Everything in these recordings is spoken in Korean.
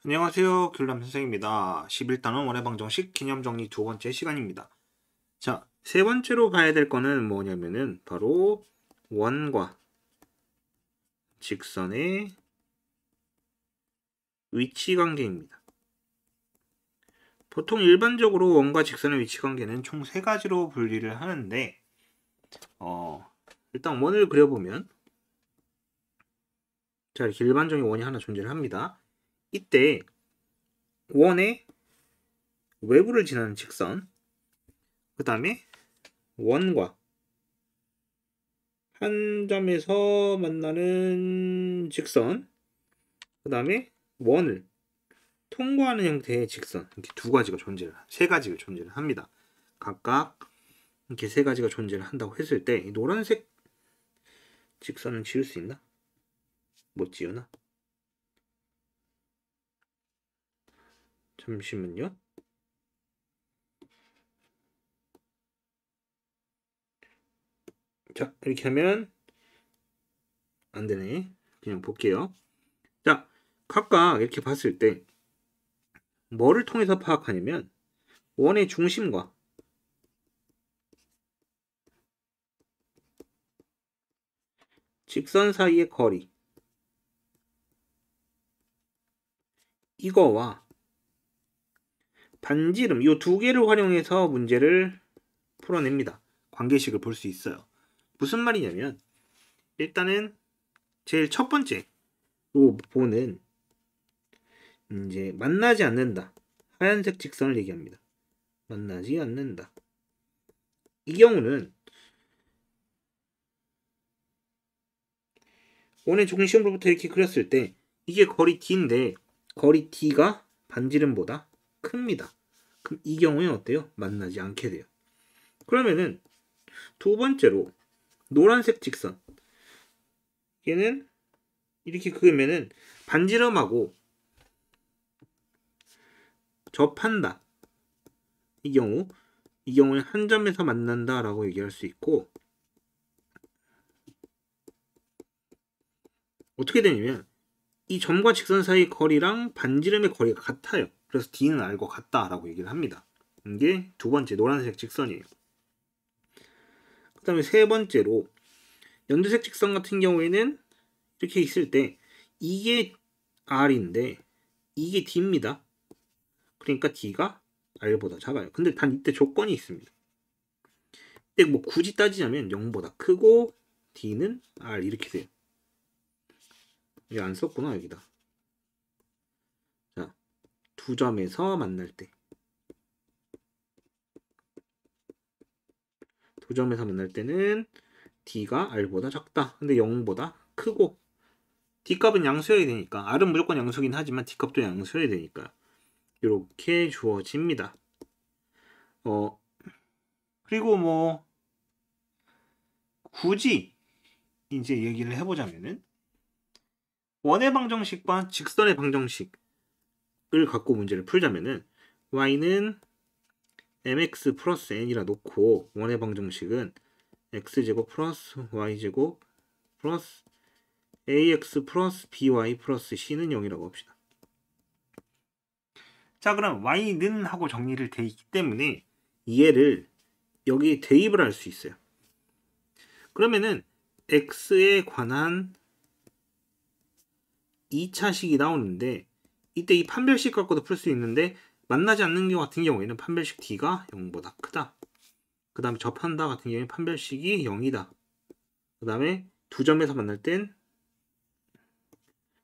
안녕하세요. 귤남 선생입니다. 11단원 원해방정식 기념정리 두 번째 시간입니다. 자, 세 번째로 봐야 될 거는 뭐냐면은 바로 원과 직선의 위치 관계입니다. 보통 일반적으로 원과 직선의 위치 관계는 총 세 가지로 분리를 하는데 일단 원을 그려보면 자, 이렇게 일반적인 원이 하나 존재를 합니다. 이때 원의 외부를 지나는 직선, 그 다음에 원과 한 점에서 만나는 직선, 그 다음에 원을 통과하는 형태의 직선, 이렇게 세 가지가 존재를 합니다. 각각 이렇게 세 가지가 존재를 한다고 했을 때, 이 노란색 직선은 지울 수 있나? 못 지우나? 잠시만요. 자, 이렇게 하면 안 되네. 그냥 볼게요. 자, 각각 이렇게 봤을 때 뭐를 통해서 파악하냐면 원의 중심과 직선 사이의 거리, 이거와 반지름, 이 두 개를 활용해서 문제를 풀어냅니다. 관계식을 볼 수 있어요. 무슨 말이냐면 일단은 제일 첫 번째로 보는 이제 만나지 않는다. 하얀색 직선을 얘기합니다. 만나지 않는다. 이 경우는 원의 중심으로부터 이렇게 그렸을 때 이게 거리 D인데 거리 D가 반지름보다 큽니다. 그럼 이 경우에 어때요? 만나지 않게 돼요. 그러면은 두 번째로 노란색 직선, 얘는 이렇게 그으면은 반지름하고 접한다. 이 경우에 한 점에서 만난다라고 얘기할 수 있고, 어떻게 되냐면 이 점과 직선 사이 거리랑 반지름의 거리가 같아요. 그래서 D는 R과 같다라고 얘기를 합니다. 이게 두 번째 노란색 직선이에요. 그 다음에 세 번째로 연두색 직선 같은 경우에는 이렇게 있을 때 이게 R인데 이게 D입니다. 그러니까 D가 R보다 작아요. 근데 단 이때 조건이 있습니다. 이때 뭐 굳이 따지자면 0보다 크고 D는 R 이렇게 돼요. 이거 안 썼구나 여기다. 자, 두 점에서 만날 때 두 점에서 만날 때는 D가 R보다 작다. 근데 0보다 크고 D값은 양수여야 되니까 R은 무조건 양수긴 하지만 D값도 양수여야 되니까 이렇게 주어집니다. 그리고 뭐 굳이 이제 얘기를 해보자면은 원의 방정식과 직선의 방정식을 갖고 문제를 풀자면은 y는 mx 플러스 n이라 놓고 원의 방정식은 x제곱 플러스 y제곱 플러스 ax 플러스 by 플러스 c는 0이라고 합시다. 자, 그럼 y는 하고 정리를 돼 있기 때문에 얘를 여기 대입을 할 수 있어요. 그러면은 x에 관한 2차식이 나오는데 이때 이 판별식 갖고도 풀 수 있는데 만나지 않는 경우 같은 경우에는 판별식 D가 0보다 크다. 그 다음에 접한다 같은 경우에 판별식이 0이다. 그 다음에 두 점에서 만날 땐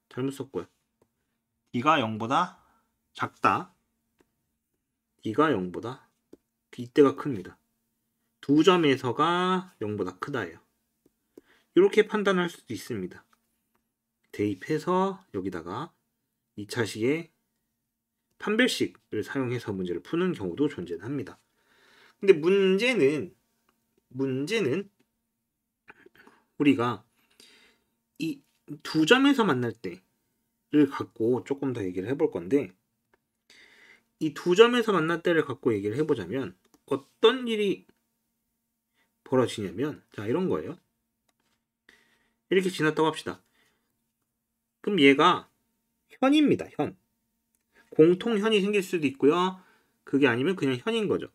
잘못 썼고요. D가 0보다 작다. D가 0보다 이때가 큽니다. 두 점에서가 0보다 크다예요. 이렇게 판단할 수도 있습니다. 대입해서 여기다가 2차식의 판별식을 사용해서 문제를 푸는 경우도 존재합니다. 근데 문제는 우리가 이 두 점에서 만날 때를 갖고 조금 더 얘기를 해볼 건데 이 두 점에서 만날 때를 갖고 얘기를 해보자면 어떤 일이 벌어지냐면 자 이런 거예요. 이렇게 지났다고 합시다. 그럼 얘가 현입니다. 현. 공통현이 생길 수도 있고요. 그게 아니면 그냥 현인 거죠.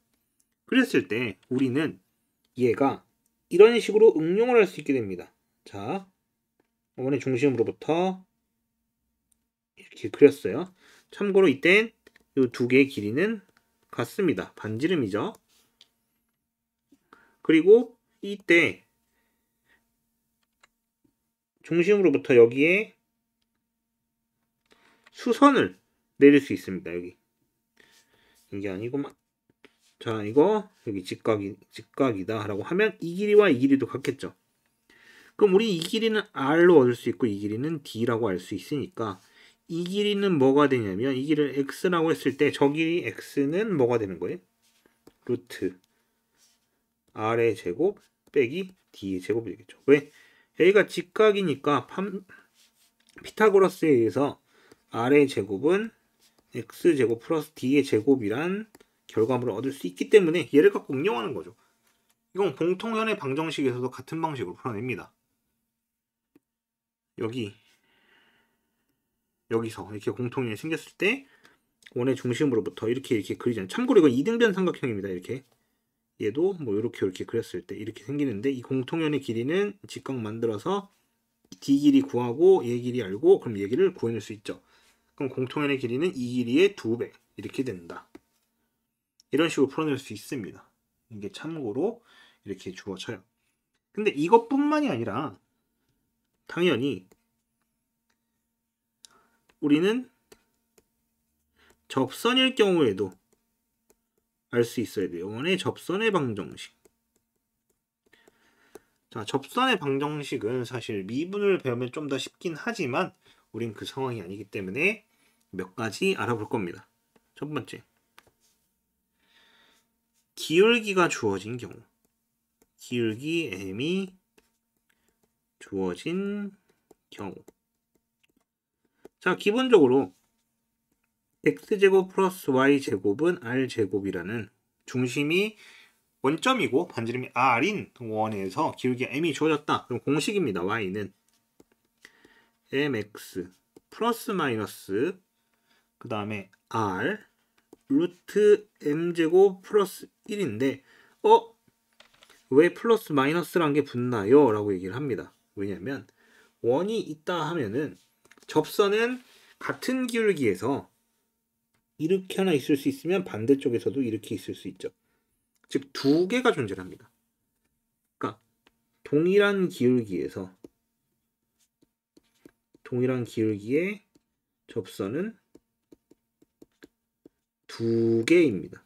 그랬을 때 우리는 얘가 이런 식으로 응용을 할 수 있게 됩니다. 자, 원의 중심으로부터 이렇게 그렸어요. 참고로 이땐 이 두 개의 길이는 같습니다. 반지름이죠. 그리고 이때 중심으로부터 여기에 수선을 내릴 수 있습니다. 여기 이게 아니고만, 자 이거 여기 직각이다 라고 하면 이 길이와 이 길이도 같겠죠. 그럼 우리 이 길이는 R로 얻을 수 있고 이 길이는 D라고 알 수 있으니까 이 길이는 뭐가 되냐면 이 길이를 X라고 했을 때 저 길이 X는 뭐가 되는 거예요? 루트 R의 제곱 빼기 D의 제곱이 되겠죠. 왜? A가 직각이니까 피타고라스에 의해서 R의 제곱은 X제곱 플러스 D의 제곱이란 결과물을 얻을 수 있기 때문에 얘를 갖고 응용하는 거죠. 이건 공통현의 방정식에서도 같은 방식으로 풀어냅니다. 여기서 이렇게 공통현이 생겼을 때 원의 중심으로부터 이렇게 그리잖아요. 참고로 이건 이등변 삼각형입니다. 이렇게 얘도 뭐 이렇게 그렸을 때 이렇게 생기는데 이 공통현의 길이는 직각 만들어서 D 길이 구하고 얘 길이 알고 그럼 얘 길이를 구해낼 수 있죠. 그럼 공통현의 길이는 이 길이의 2배 이렇게 된다. 이런 식으로 풀어낼 수 있습니다. 이게 참고로 이렇게 주어져요. 근데 이것뿐만이 아니라 당연히 우리는 접선일 경우에도 알 수 있어야 돼요. 원의 접선의 방정식. 자, 접선의 방정식은 사실 미분을 배우면 좀 더 쉽긴 하지만 우린 그 상황이 아니기 때문에 몇 가지 알아볼 겁니다. 첫 번째, 기울기가 주어진 경우. 기울기 m이 주어진 경우. 자, 기본적으로 x제곱 플러스 y제곱은 r제곱이라는 중심이 원점이고 반지름이 r인 원에서 기울기 m이 주어졌다. 그럼 공식입니다. y는 mx 플러스 마이너스 그 다음에 r 루트 m제곱 플러스 1인데 왜 플러스 마이너스란 게 붙나요? 라고 얘기를 합니다. 왜냐면 원이 있다 하면은 접선은 같은 기울기에서 이렇게 하나 있을 수 있으면 반대쪽에서도 이렇게 있을 수 있죠. 즉 두 개가 존재합니다. 그러니까 동일한 기울기에서 동일한 기울기의 접선은 두 개입니다.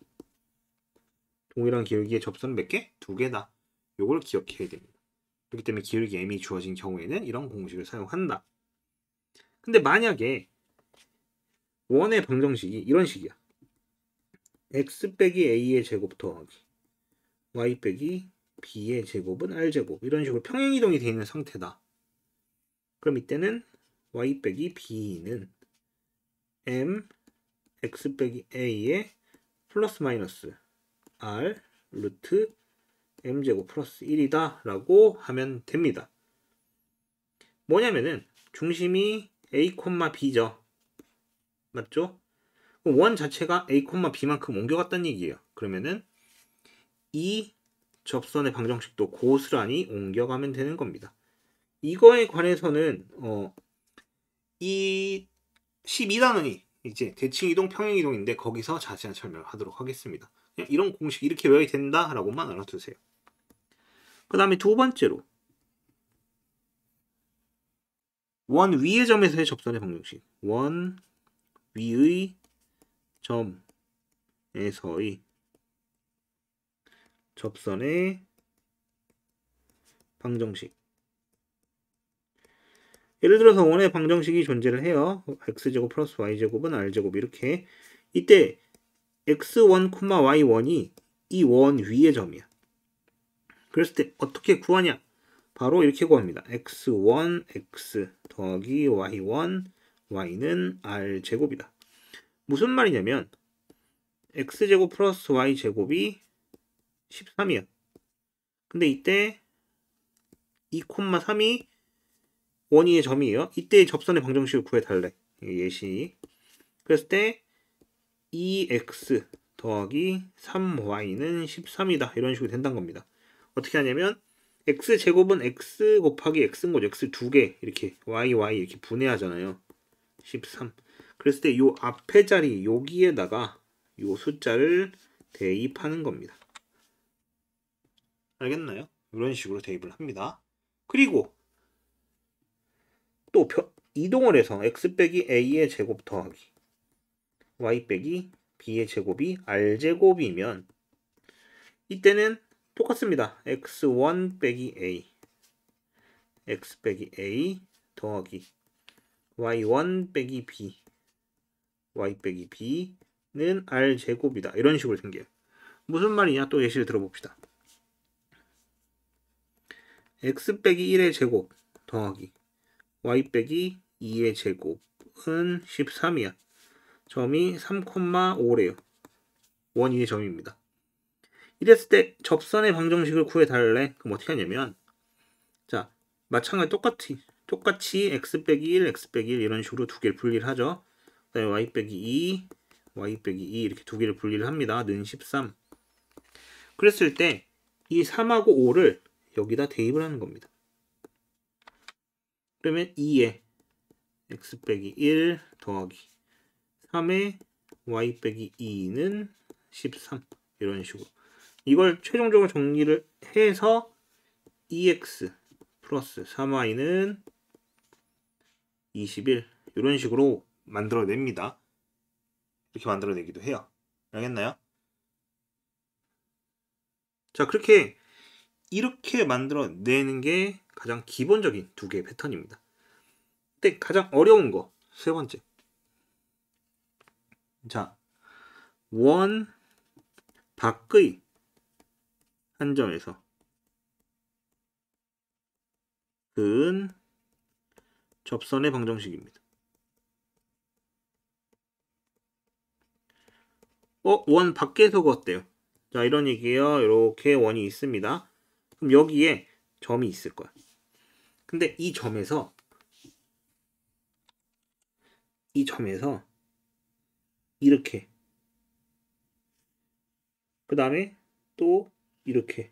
동일한 기울기의 접선은 몇 개? 두 개다. 요걸 기억해야 됩니다. 그렇기 때문에 기울기 m이 주어진 경우에는 이런 공식을 사용한다. 근데 만약에 원의 방정식이 이런 식이야. x 빼기 a의 제곱 더하기 y 빼기 b의 제곱은 r제곱 이런 식으로 평행이동이 되어 있는 상태다. 그럼 이때는 y 빼기 b는 m x 빼기 a의 플러스 마이너스 r 루트 m제곱 플러스 1이다 라고 하면 됩니다. 뭐냐면은 중심이 a, b죠. 맞죠? 원 자체가 a, b만큼 옮겨갔다는 얘기예요. 그러면은 이 접선의 방정식도 고스란히 옮겨가면 되는 겁니다. 이거에 관해서는 이 12단원이 이제 대칭이동, 평행이동인데 거기서 자세한 설명을 하도록 하겠습니다. 그냥 이런 공식 이렇게 외워야 된다라고만 알아두세요. 그 다음에 두 번째로 원 위의 점에서의 접선의 방정식. 원 위의 점에서의 접선의 방정식. 예를 들어서 원의 방정식이 존재를 해요. x제곱 플러스 y제곱은 r제곱 이렇게. 이때 x1, y1이 이 원 위의 점이야. 그랬을 때 어떻게 구하냐? 바로 이렇게 구합니다. x1, x 더하기 y1, y는 r제곱이다. 무슨 말이냐면 x제곱 플러스 y제곱이 13이야. 근데 이때 2,3이 원위의 점이에요. 이때 접선의 방정식을 구해달래. 예시. 그랬을 때 2x 더하기 3y는 13이다. 이런 식으로 된다는 겁니다. 어떻게 하냐면 x제곱은 x 곱하기 x인 거죠. x 두 개 이렇게 y 이렇게 분해하잖아요. 13. 그랬을 때 요 앞에 자리 여기에다가 요 숫자를 대입하는 겁니다. 알겠나요? 이런 식으로 대입을 합니다. 그리고 또 이동을 해서 x 빼기 a의 제곱 더하기 y 빼기 b의 제곱이 r제곱이면 이때는 똑같습니다. x1 빼기 a x 빼기 a 더하기 y1 빼기 b y 빼기 b는 r제곱이다. 이런 식으로 생겨요. 무슨 말이냐? 또 예시를 들어봅시다. x 빼기 1의 제곱 더하기 y 빼기 2의 제곱은 13이야. 점이 3,5래요. 원위의 점입니다. 이랬을 때 접선의 방정식을 구해달래. 그럼 어떻게 하냐면 자 마찬가지 똑같이 x 빼기 1, x 빼기 1 이런 식으로 두 개를 분리를 하죠. 그 다음에 y 빼기 2, y 빼기 2 이렇게 두 개를 분리를 합니다. 는 13. 그랬을 때 이 3하고 5를 여기다 대입을 하는 겁니다. 그러면 2에 x 빼기 1 더하기 3에 y 빼기 2는 13 이런 식으로 이걸 최종적으로 정리를 해서 2x 플러스 3y는 21 이런 식으로 만들어냅니다. 이렇게 만들어내기도 해요. 알겠나요? 자, 이렇게 만들어내는 게 가장 기본적인 두 개의 패턴입니다. 근데 가장 어려운 거 세 번째. 자, 원 밖의 한 점에서 그은 접선의 방정식입니다. 원 밖에서 그었대요. 자, 이런 얘기예요. 이렇게 원이 있습니다. 그럼 여기에 점이 있을 거야. 근데 이 점에서 이렇게 그 다음에 또 이렇게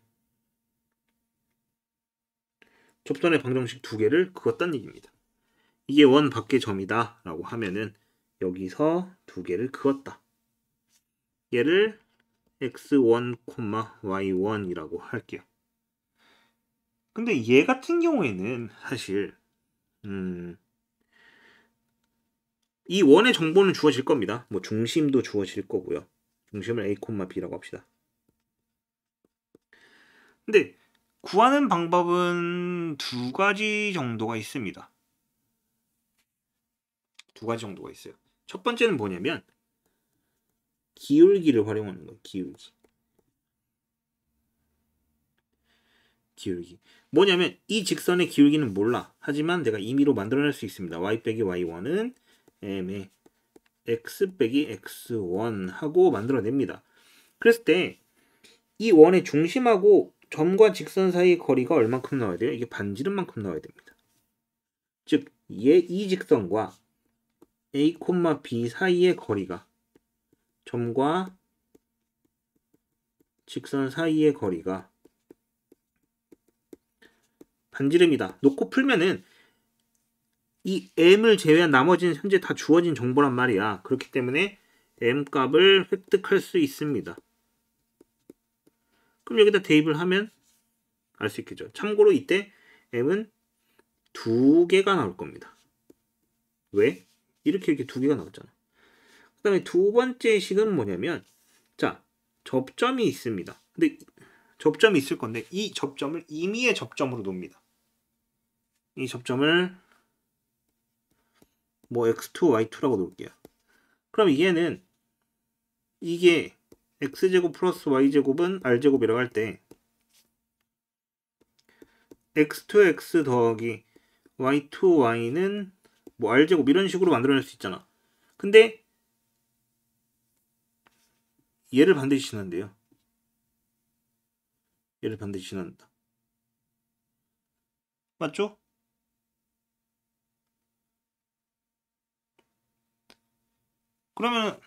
접선의 방정식 두 개를 그었다는 얘기입니다. 이게 원 밖의 점이다 라고 하면은 여기서 두 개를 그었다. 얘를 x1, y1이라고 할게요. 근데 얘 같은 경우에는 사실 이 원의 정보는 주어질 겁니다. 뭐 중심도 주어질 거고요. 중심을 a, b라고 합시다. 근데 구하는 방법은 두 가지 정도가 있습니다. 두 가지 정도가 있어요. 첫 번째는 뭐냐면 기울기를 활용하는 거예요. 기울기. 뭐냐면 이 직선의 기울기는 몰라. 하지만 내가 임의로 만들어낼 수 있습니다. y 빼기 y1은 m의 x 빼기 x1 하고 만들어냅니다. 그랬을 때 이 원의 중심하고 점과 직선 사이의 거리가 얼만큼 나와야 돼요? 이게 반지름만큼 나와야 됩니다. 즉, 이 직선과 a, b 사이의 거리가 점과 직선 사이의 거리가 반지름이다. 놓고 풀면은 이 m을 제외한 나머지는 현재 다 주어진 정보란 말이야. 그렇기 때문에 m 값을 획득할 수 있습니다. 그럼 여기다 대입을 하면 알 수 있겠죠. 참고로 이때 m은 두 개가 나올 겁니다. 왜? 이렇게 두 개가 나왔잖아. 그 다음에 두 번째 식은 뭐냐면 자, 접점이 있습니다. 근데 접점이 있을 건데 이 접점을 임의의 접점으로 놉니다. 이 접점을 뭐 x2, y2라고 놓을게요. 그럼 얘는 이게 x제곱 플러스 y제곱은 r제곱이라고 할 때 x2x 더하기 y2y는 뭐 r제곱 이런 식으로 만들어낼 수 있잖아. 근데 얘를 반드시 지난대요. 얘를 반드시 지난다. 맞죠? 그러면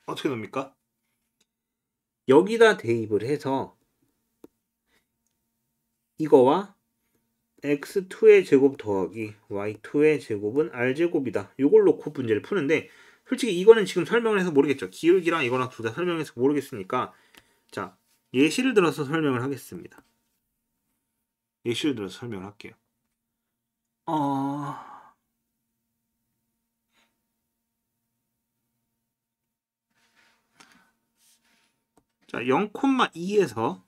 어떻게 됩니까? 여기다 대입을 해서 이거와 x2의 제곱 더하기 y2의 제곱은 r제곱이다. 이걸 놓고 문제를 푸는데 솔직히 이거는 지금 설명을 해서 모르겠죠. 기울기랑 이거랑 둘 다 설명해서 모르겠으니까 자 예시를 들어서 설명을 하겠습니다. 예시를 들어서 설명을 할게요. 자 0,2에서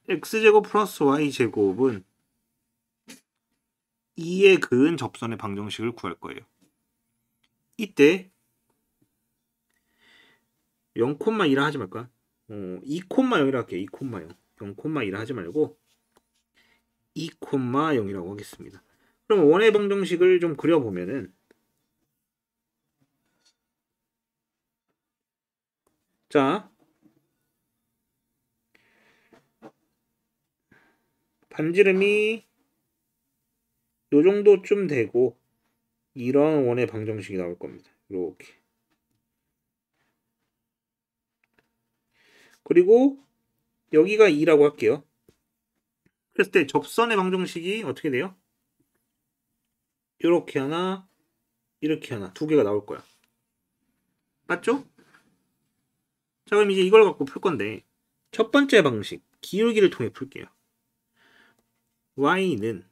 x제곱 플러스 y제곱은 2의 그은 접선의 방정식을 구할 거예요. 이때 0,1라 하지 말까? 2,0이라 할게요. 2,0. 0,1라 하지 말고 2,0이라고 하겠습니다. 그럼 원의 방정식을 좀 그려보면은 자 반지름이 요 정도쯤 되고 이런 원의 방정식이 나올 겁니다. 이렇게. 그리고 여기가 2라고 할게요. 그랬을 때 접선의 방정식이 어떻게 돼요? 이렇게 하나, 이렇게 하나, 두 개가 나올 거야. 맞죠? 자, 그럼 이제 이걸 갖고 풀 건데 첫 번째 방식, 기울기를 통해 풀게요. y는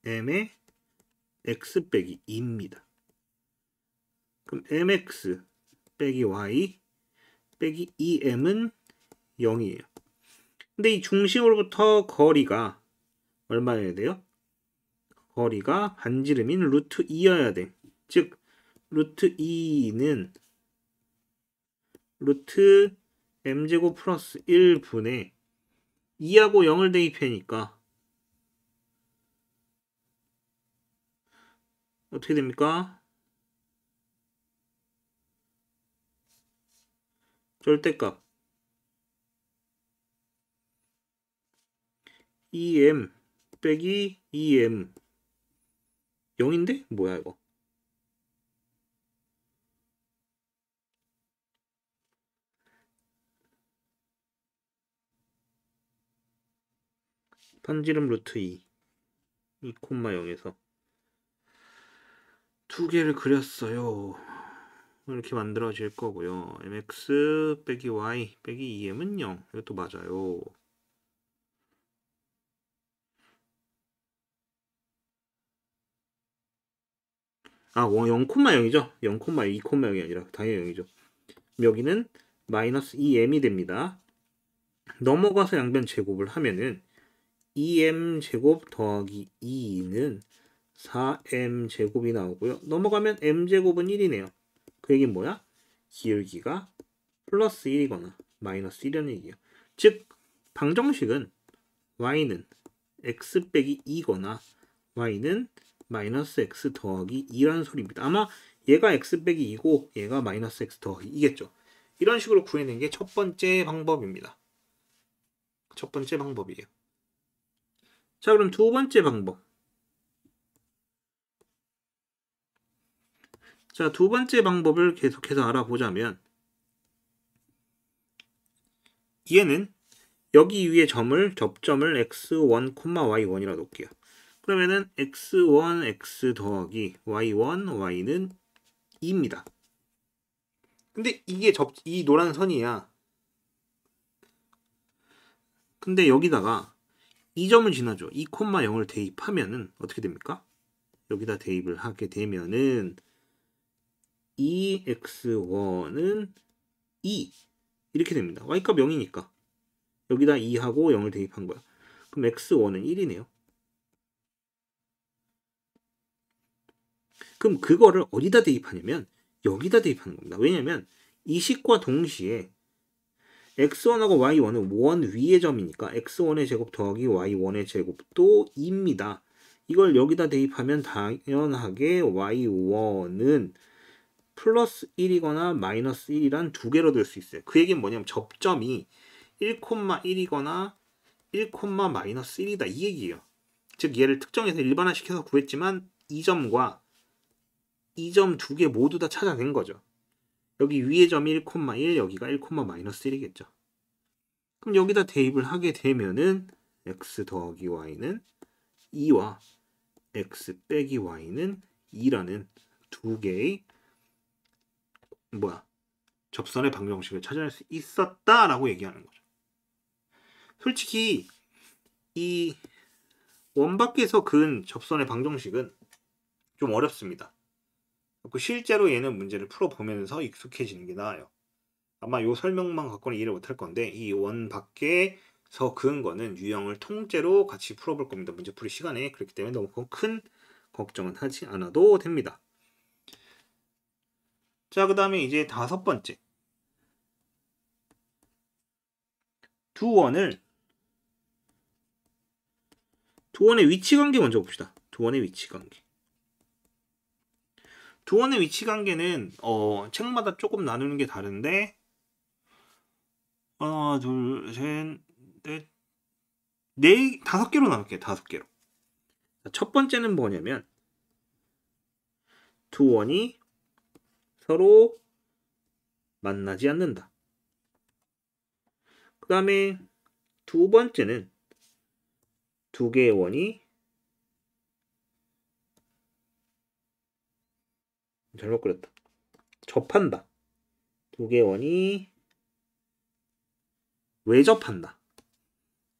m의 x 빼기 2입니다. 그럼 mx 빼기 y 빼기 2m은 0이에요. 근데 이 중심으로부터 거리가 얼마여야 돼요? 거리가 반지름인 루트 2여야 돼. 즉 루트 2는 루트 m제곱 플러스 1분의 2하고 0을 대입하니까 어떻게 됩니까? 절대값 2m 빼기 2m 0인데? 뭐야 이거? 반지름 루트 2,0에서 두 개를 그렸어요. 이렇게 만들어질 거고요. mx 빼기 y 빼기 2m은 0. 이것도 맞아요. 아, 0,0이죠? 0,2, 2,0이 아니라 당연히 0이죠. 여기는 마이너스 2m이 됩니다. 넘어가서 양변 제곱을 하면은 2m 제곱 더하기 2는 4m 제곱이 나오고요. 넘어가면 m 제곱은 1이네요. 그 얘기는 뭐야? 기울기가 플러스 1이거나 마이너스 1이라는 얘기예요. 즉 방정식은 y는 x 빼기 2거나 y는 마이너스 x 더하기 2라는 소리입니다. 아마 얘가 x 빼기 2고 얘가 마이너스 x 더하기 2겠죠. 이런 식으로 구해낸 게 첫 번째 방법입니다. 첫 번째 방법이에요. 자, 그럼 두 번째 방법. 자, 두 번째 방법을 계속해서 알아보자면 얘는 여기 위에 접점을 x1, y1이라 놓을게요. 그러면은 x1, x 더하기 y1, y는 2입니다. 근데 이게 이 노란 선이야. 근데 여기다가 이 점을 지나죠. 2,0을 대입하면은 어떻게 됩니까? 여기다 대입을 하게 되면은 2x1은 2 이렇게 됩니다. y값 0이니까 여기다 2하고 0을 대입한 거야. 그럼 x1은 1이네요. 그럼 그거를 어디다 대입하냐면 여기다 대입하는 겁니다. 왜냐면 이 식과 동시에 x1하고 y1은 원 위의 점이니까 x1의 제곱 더하기 y1의 제곱도 2입니다. 이걸 여기다 대입하면 당연하게 y1은 플러스 1이거나 마이너스 1이란 두 개로 될 수 있어요. 그 얘기는 뭐냐면 접점이 1,1이거나 1, 마이너스 1이다 이 얘기예요. 즉 얘를 특정해서 일반화시켜서 구했지만 이 점과 이 점 두 개 모두 다 찾아낸 거죠. 여기 위에 점이 1,1, 여기가 1,-1이겠죠. 그럼 여기다 대입을 하게 되면은 x 더하기 y는 2와 x 빼기 y는 2라는 두 개의 접선의 방정식을 찾아낼 수 있었다라고 얘기하는 거죠. 솔직히 이 원 밖에서 그은 접선의 방정식은 좀 어렵습니다. 실제로 얘는 문제를 풀어보면서 익숙해지는 게 나아요. 아마 이 설명만 갖고는 이해를 못할 건데 이 원 밖에서 그은 거는 유형을 통째로 같이 풀어볼 겁니다. 문제풀이 시간에. 그렇기 때문에 너무 큰 걱정은 하지 않아도 됩니다. 자, 그 다음에 이제 5번째. 두 원의 위치관계 먼저 봅시다. 두 원의 위치관계. 두 원의 위치관계는 책마다 조금 나누는 게 다른데 하나, 둘, 셋, 넷, 5개로 나눌게요. 5개로. 첫 번째는 뭐냐면 두 원이 서로 만나지 않는다. 그 다음에 두 번째는 두 개의 원이 잘못 그렸다. 접한다. 두 개의 원이 외접한다.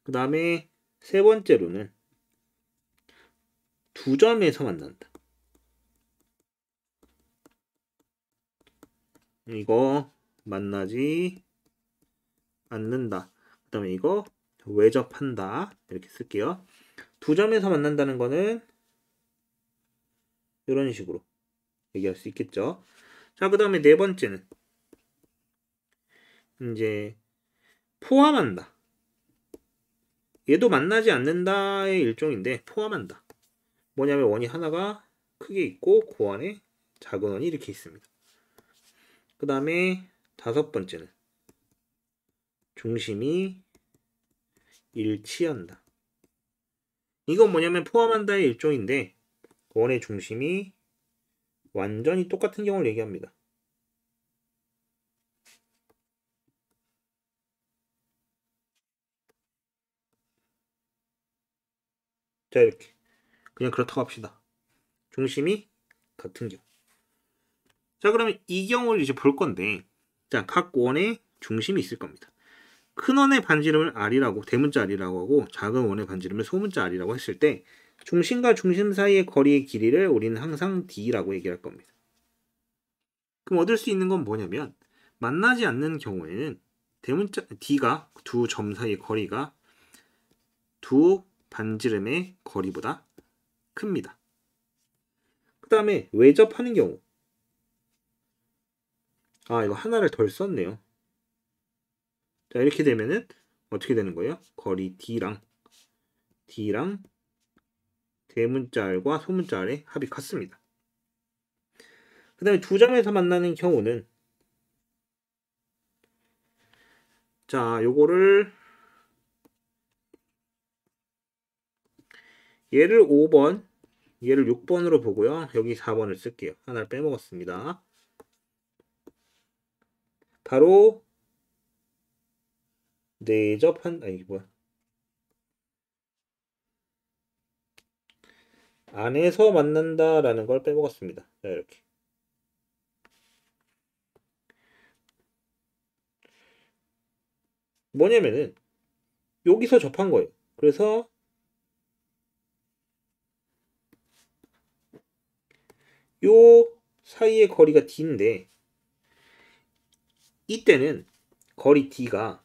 그 다음에 세 번째로는 두 점에서 만난다. 이거 만나지 않는다. 그 다음에 이거 외접한다. 이렇게 쓸게요. 두 점에서 만난다는 거는 이런 식으로 얘기할 수 있겠죠. 자, 그 다음에 네 번째는 이제 포함한다. 얘도 만나지 않는다의 일종인데 포함한다. 뭐냐면 원이 하나가 크게 있고 그 안에 작은 원이 이렇게 있습니다. 그 다음에 5번째는 중심이 일치한다. 이건 뭐냐면 포함한다의 일종인데 원의 중심이 완전히 똑같은 경우를 얘기합니다. 자, 이렇게 그냥 그렇다고 합시다. 중심이 같은 경우. 자, 그러면 이 경우를 이제 볼 건데, 자, 각 원에 중심이 있을 겁니다. 큰 원의 반지름을 R이라고, 대문자 R이라고 하고 작은 원의 반지름을 소문자 R이라고 했을 때 중심과 중심 사이의 거리의 길이를 우리는 항상 D라고 얘기할 겁니다. 그럼 얻을 수 있는 건 뭐냐면 만나지 않는 경우에는 대문자 D가 두 점 사이의 거리가 두 반지름의 거리보다 큽니다. 그 다음에 외접하는 경우, 이거 하나를 덜 썼네요. 자, 이렇게 되면은 어떻게 되는 거예요? 거리 D랑 대문자 R과 소문자 R의 합이 같습니다. 그 다음에 두 점에서 만나는 경우는 자, 요거를 얘를 5번, 얘를 6번으로 보고요. 여기 4번을 쓸게요. 하나를 빼먹었습니다. 바로 안에서 만난다라는 걸 빼먹었습니다. 자, 이렇게. 뭐냐면은 여기서 접한 거예요. 그래서 요 사이의 거리가 D인데 이때는 거리 D가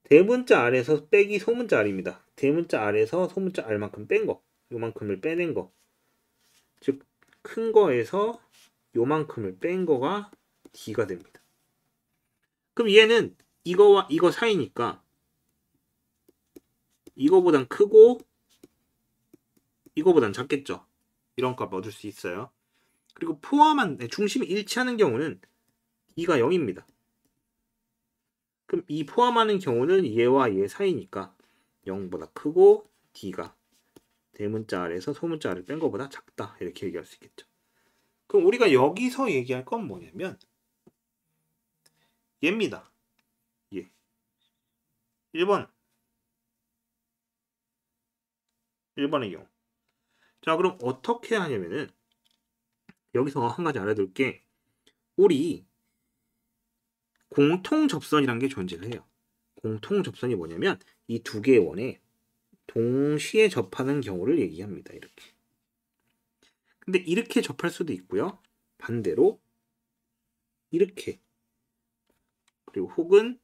대문자 R에서 빼기 소문자 R입니다. 대문자 R에서 소문자 R만큼 뺀 거, 요만큼을 빼낸 거, 즉 큰 거에서 요만큼을 뺀 거가 D가 됩니다. 그럼 얘는 이거와 이거 사이니까 이거보단 크고 이거보단 작겠죠. 이런 값 얻을 수 있어요. 그리고 중심이 일치하는 경우는 D가 0입니다. 그럼 이 포함하는 경우는 얘와 얘 사이니까 0보다 크고 D가 대문자 R에서 소문자 R을 뺀 것보다 작다. 이렇게 얘기할 수 있겠죠. 그럼 우리가 여기서 얘기할 건 뭐냐면 얘입니다. 예. 1번의 경우. 자, 그럼 어떻게 하냐면은 여기서 한 가지 알아둘 게 우리 공통 접선이란 게 존재를 해요. 공통 접선이 뭐냐면 이 두 개의 원에 동시에 접하는 경우를 얘기합니다. 이렇게. 근데 이렇게 접할 수도 있고요. 반대로 이렇게 그리고 혹은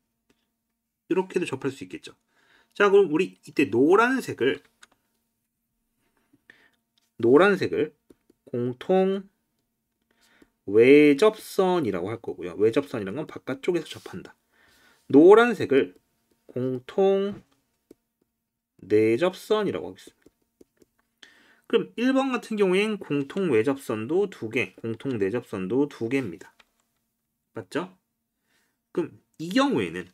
이렇게도 접할 수 있겠죠. 자, 그럼 우리 이때 노란색을 공통 외접선이라고 할 거고요. 외접선이란 건 바깥쪽에서 접한다. 노란색을 공통 내접선이라고 하겠습니다. 그럼 1번 같은 경우엔 공통 외접선도 2개, 공통 내접선도 2개입니다. 맞죠? 그럼 이 경우에는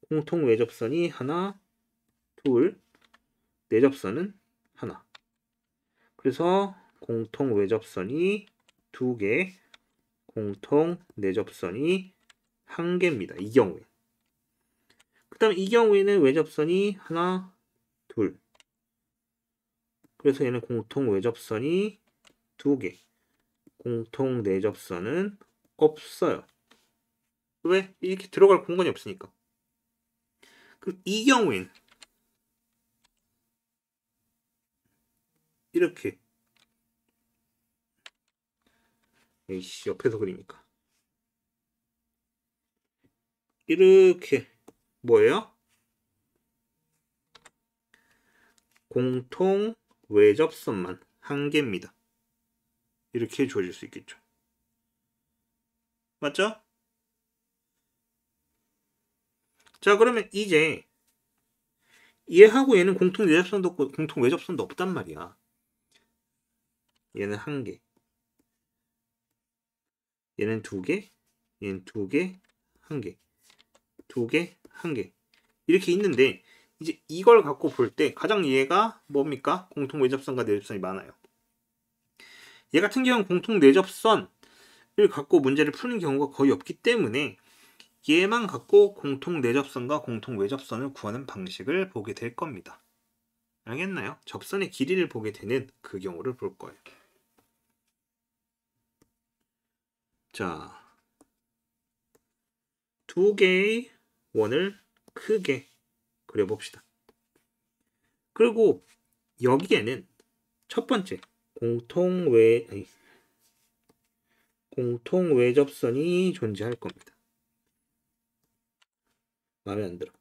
공통 외접선이 하나, 둘, 내접선은 하나. 그래서 공통 외접선이 2개, 공통 내접선이 1개입니다. 이 경우에. 그 다음에 이 경우에는 외접선이 하나, 둘. 그래서 얘는 공통 외접선이 2개, 공통 내접선은 없어요. 왜? 이렇게 들어갈 공간이 없으니까. 그럼 이 경우엔 이렇게 에이씨 옆에서 그리니까 이렇게 뭐예요? 공통 외접선만 1개입니다. 이렇게 주어질 수 있겠죠. 맞죠? 자, 그러면 이제 얘하고 얘는 공통 내접선도 없고 공통 외접선도 없단 말이야. 얘는 1개, 얘는 2개, 얘는 2개, 1개, 2개, 1개 이렇게 있는데 이제 이걸 갖고 볼 때 가장 얘가 뭡니까? 공통 외접선과 내접선이 많아요. 얘 같은 경우는 공통 내접선을 갖고 문제를 푸는 경우가 거의 없기 때문에 얘만 갖고 공통 내접선과 공통 외접선을 구하는 방식을 보게 될 겁니다. 알겠나요? 접선의 길이를 보게 되는 그 경우를 볼 거예요. 자, 2개의 원을 크게 그려봅시다. 그리고 여기에는 첫 번째 공통 외접선이 존재할 겁니다. 마음에 안 들어.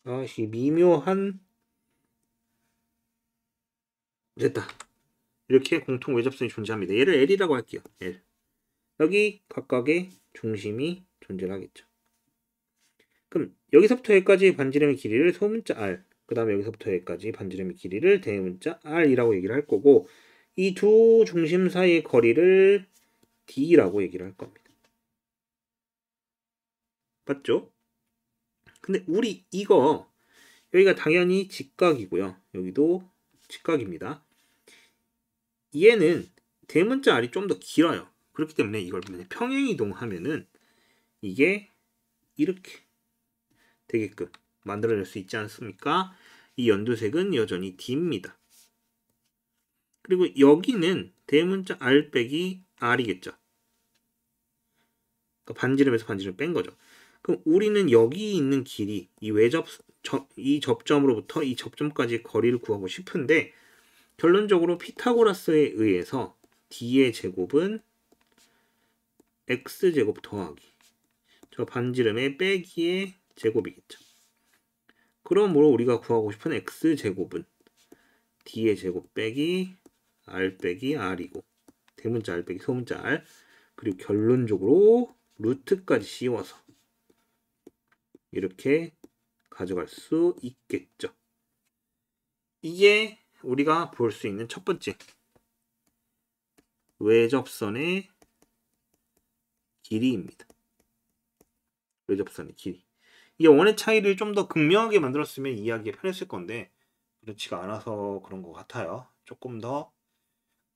아씨, 미묘한 됐다. 이렇게 공통 외접선이 존재합니다. 얘를 L이라고 할게요. L. 여기 각각의 중심이 존재하겠죠. 그럼 여기서부터 여기까지 반지름의 길이를 소문자 R, 그 다음에 여기서부터 여기까지 반지름의 길이를 대문자 R이라고 얘기를 할 거고 이 두 중심 사이의 거리를 D라고 얘기를 할 겁니다. 맞죠? 근데 우리 이거 여기가 당연히 직각이고요. 여기도 직각입니다. 얘는 대문자 R이 좀 더 길어요. 그렇기 때문에 이걸 평행이동하면은 이게 이렇게 되게끔 만들어낼 수 있지 않습니까? 이 연두색은 여전히 D입니다. 그리고 여기는 대문자 R 빼기 R이겠죠. 그러니까 반지름에서 반지름 뺀 거죠. 그럼 우리는 여기 있는 길이 이 접점으로부터 이 접점까지 거리를 구하고 싶은데 결론적으로 피타고라스에 의해서 D의 제곱은 X제곱 더하기 저 반지름의 빼기의 제곱이겠죠. 그러므로 우리가 구하고 싶은 X제곱은 D의 제곱 빼기 R 빼기 R이고 대문자 R 빼기 소문자 R 그리고 결론적으로 루트까지 씌워서 이렇게 가져갈 수 있겠죠. 이게 우리가 볼 수 있는 첫 번째 외접선의 길이입니다. 외접선의 길이. 이게 원의 차이를 좀 더 극명하게 만들었으면 이해하기가 편했을 건데 그렇지가 않아서 그런 것 같아요. 조금 더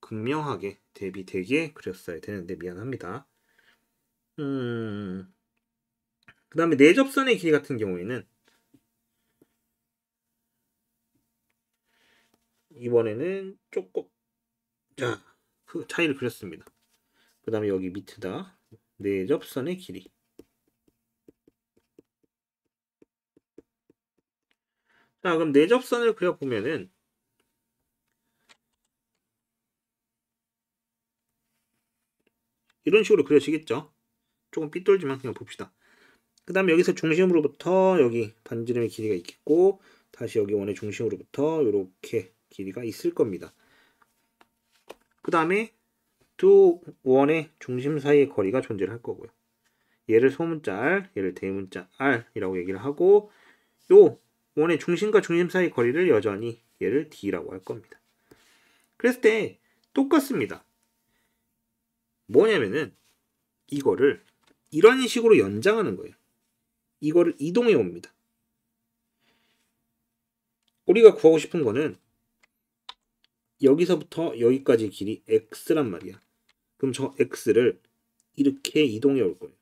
극명하게 대비되게 그렸어야 되는데 미안합니다. 그 다음에 내접선의 길이 같은 경우에는 이번에는 조금 그 차이를 그렸습니다. 그 다음에 여기 밑에다 내접선의 길이. 자, 그럼 내접선을 그려보면은 이런 식으로 그려지겠죠. 조금 삐뚤지만 그냥 봅시다. 그 다음에 여기서 중심으로부터 여기 반지름의 길이가 있겠고, 다시 여기 원의 중심으로부터 이렇게 길이가 있을 겁니다. 그 다음에 두 원의 중심 사이의 거리가 존재를 할 거고요. 얘를 소문자 R, 얘를 대문자 R이라고 얘기를 하고, 요 원의 중심과 중심 사이의 거리를 여전히 얘를 D라고 할 겁니다. 그랬을 때 똑같습니다. 뭐냐면은 이거를 이런 식으로 연장하는 거예요. 이거를 이동해 옵니다. 우리가 구하고 싶은 거는 여기서부터 여기까지 길이 x란 말이야. 그럼 저 x를 이렇게 이동해 올 거예요.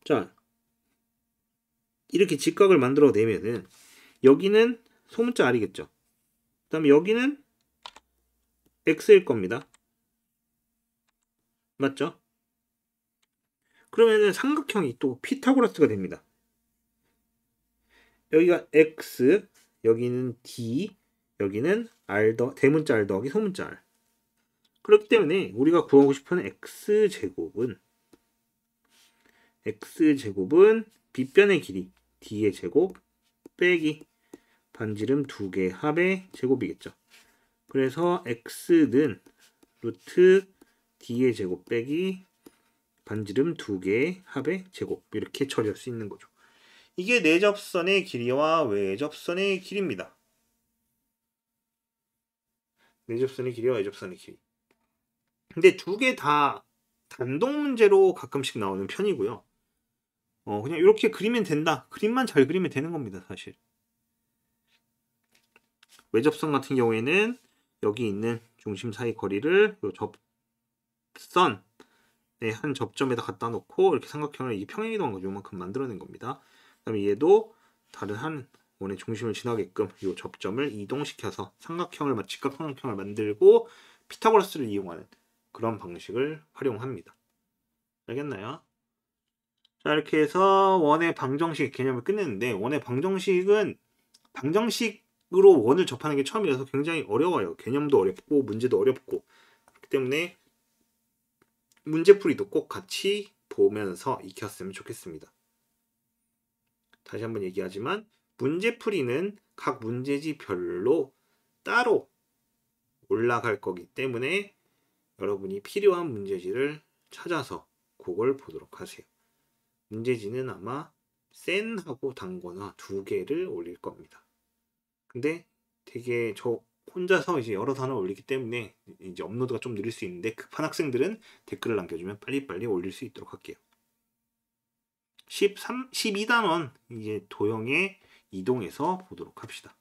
자, 이렇게 직각을 만들어 내면은 여기는 소문자 r이겠죠. 그 다음에 여기는 x일 겁니다. 맞죠? 그러면은 삼각형이 또 피타고라스가 됩니다. 여기가 x, 여기는 d, 여기는 r 대문자 r 더하기 소문자 r. 그렇기 때문에 우리가 구하고 싶은 x제곱은 빗변의 길이 d의 제곱 빼기 반지름 2개 합의 제곱이겠죠. 그래서 x는 루트 d의 제곱 빼기 반지름 2개 합의 제곱, 이렇게 처리할 수 있는 거죠. 이게 내접선의 길이와 외접선의 길이입니다. 내접선의 길이와 외접선의 길이. 근데 두 개 다 단독 문제로 가끔씩 나오는 편이고요. 그냥 이렇게 그리면 된다. 그림만 잘 그리면 되는 겁니다, 사실. 외접선 같은 경우에는 여기 있는 중심 사이 거리를 요 접선의 한 접점에다 갖다 놓고 이렇게 삼각형을 이 평행이동한 거 요만큼 만들어낸 겁니다. 그다음에 얘도 다른 한 원의 중심을 지나게끔 이 접점을 이동시켜서 직각 삼각형을 만들고 피타고라스를 이용하는 그런 방식을 활용합니다. 알겠나요? 자, 이렇게 해서 원의 방정식 개념을 끝냈는데, 원의 방정식은 방정식으로 원을 접하는 게 처음이라서 굉장히 어려워요. 개념도 어렵고 문제도 어렵고. 그렇기 때문에 문제풀이도 꼭 같이 보면서 익혔으면 좋겠습니다. 다시 한번 얘기하지만 문제풀이는 각 문제지별로 따로 올라갈 거기 때문에 여러분이 필요한 문제지를 찾아서 그걸 보도록 하세요. 문제지는 아마 센하고 단거나 두 개를 올릴 겁니다. 근데 되게 저 혼자서 이제 여러 단어 올리기 때문에 이제 업로드가 좀 느릴 수 있는데, 급한 학생들은 댓글을 남겨주면 빨리빨리 올릴 수 있도록 할게요. 12단원 이제 도형에 이동해서 보도록 합시다.